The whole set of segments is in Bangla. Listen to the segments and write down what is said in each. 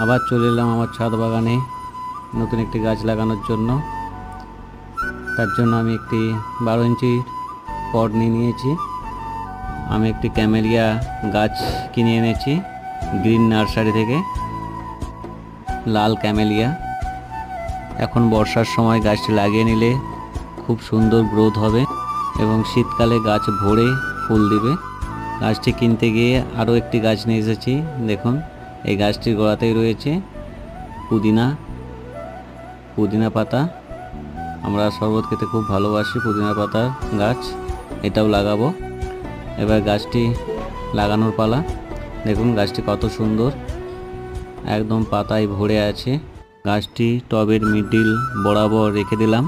আবার চলে এলাম আমার ছাদ বাগানে নতুন একটি গাছ লাগানোর জন্য। তার জন্য আমি একটি 12 ইঞ্চির পট নিয়ে নিয়েছি। আমি একটি ক্যামেলিয়া গাছ কিনে এনেছি গ্রিন নার্সারি থেকে, লাল ক্যামেলিয়া। এখন বর্ষার সময় গাছটি লাগিয়ে নিলে খুব সুন্দর গ্রোথ হবে এবং শীতকালে গাছ ভরে ফুল দিবে। গাছটি কিনতে গিয়ে আরও একটি গাছ নিয়ে এসেছি। দেখুন, এই গাছটির গোড়াতেই রয়েছে পুদিনা পাতা। আমরা শরবত খেতে খুব ভালোবাসি পুদিনা পাতার গাছ, এটাও লাগাবো। এবার গাছটি লাগানোর পালা। দেখুন গাছটি কত সুন্দর, একদম পাতায় ভরে আছে। গাছটি টবের মিডিল বরাবর রেখে দিলাম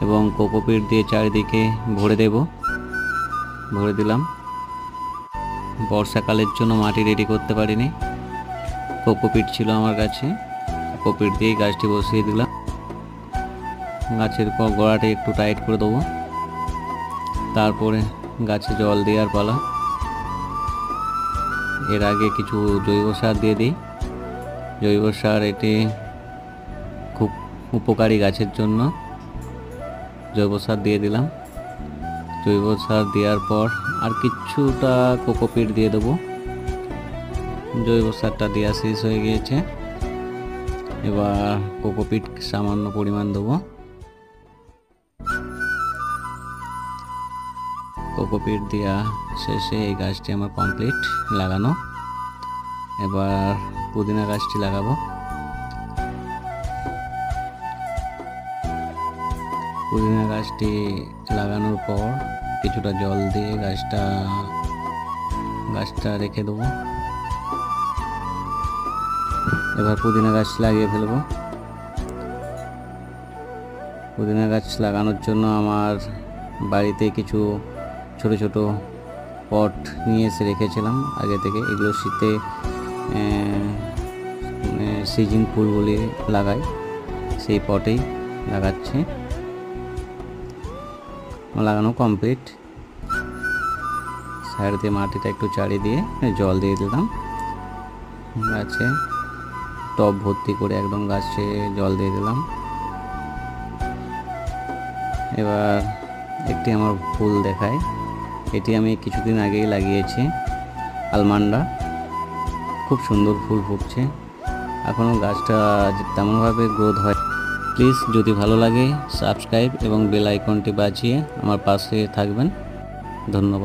এবং কোকোপিট দিয়ে চারিদিকে ভরে দিলাম। বর্ষাকালের জন্য মাটি রেডি করতে পারিনি, কোকোপিট ছিল আমার কাছে, কোকোপিট দিয়েই গাছটি বসিয়ে দিলাম। গাছের গোড়াটা একটু টাইট করে দেবো, তারপরে গাছে জল দেওয়ার পালা। এর আগে কিছু জৈব সার দিয়ে দিই। জৈব সার এটি খুব উপকারী গাছের জন্য, জৈব সার দিয়ে দিলাম। জৈব সার দেওয়ার পর আর কিছুটা কোকোপিট দিয়ে দেবো। জৈব সারটা দেওয়া শেষ হয়ে গিয়েছে, এবার কোকোপিট সামান্য পরিমাণ দেবো। কোকোপিট দেওয়া শেষে এই গাছটি আমার কমপ্লিট লাগানো। এবার পুদিনা গাছটি লাগাবো। পুদিনা গাছটি লাগানোর পর কিছুটা জল দিয়ে গাছটা রেখে দেবো। এবার পুদিনা গাছ লাগিয়ে ফেলবো। পুদিনা গাছ লাগানোর জন্য আমার বাড়িতে কিছু ছোট ছোট পট নিয়ে এসে রেখেছিলাম আগে থেকে। এগুলো শীতে সিজন ফুলগুলি লাগাই, সেই পটেই লাগাচ্ছি। লাগানো কমপ্লিট। সাইড দিয়ে মাটিটা একটু চাড়িয়ে দিয়ে জল দিয়ে দিলাম। গাছে টব ভর্তি করে একদম গাছে জল দিয়ে দিলাম। এবার একটি আমার ফুল দেখায়, এটি আমি কিছুদিন আগেই লাগিয়েছি, আলমান্ডা। খুব সুন্দর ফুল ফুটছে, এখনও গাছটা তেমনভাবে গ্রোথ হয়। প্লিজ যদি ভালো লাগে সাবস্ক্রাইব এবং বেল আইকনটি বাজিয়ে আমার পাশে থাকবেন। ধন্যবাদ।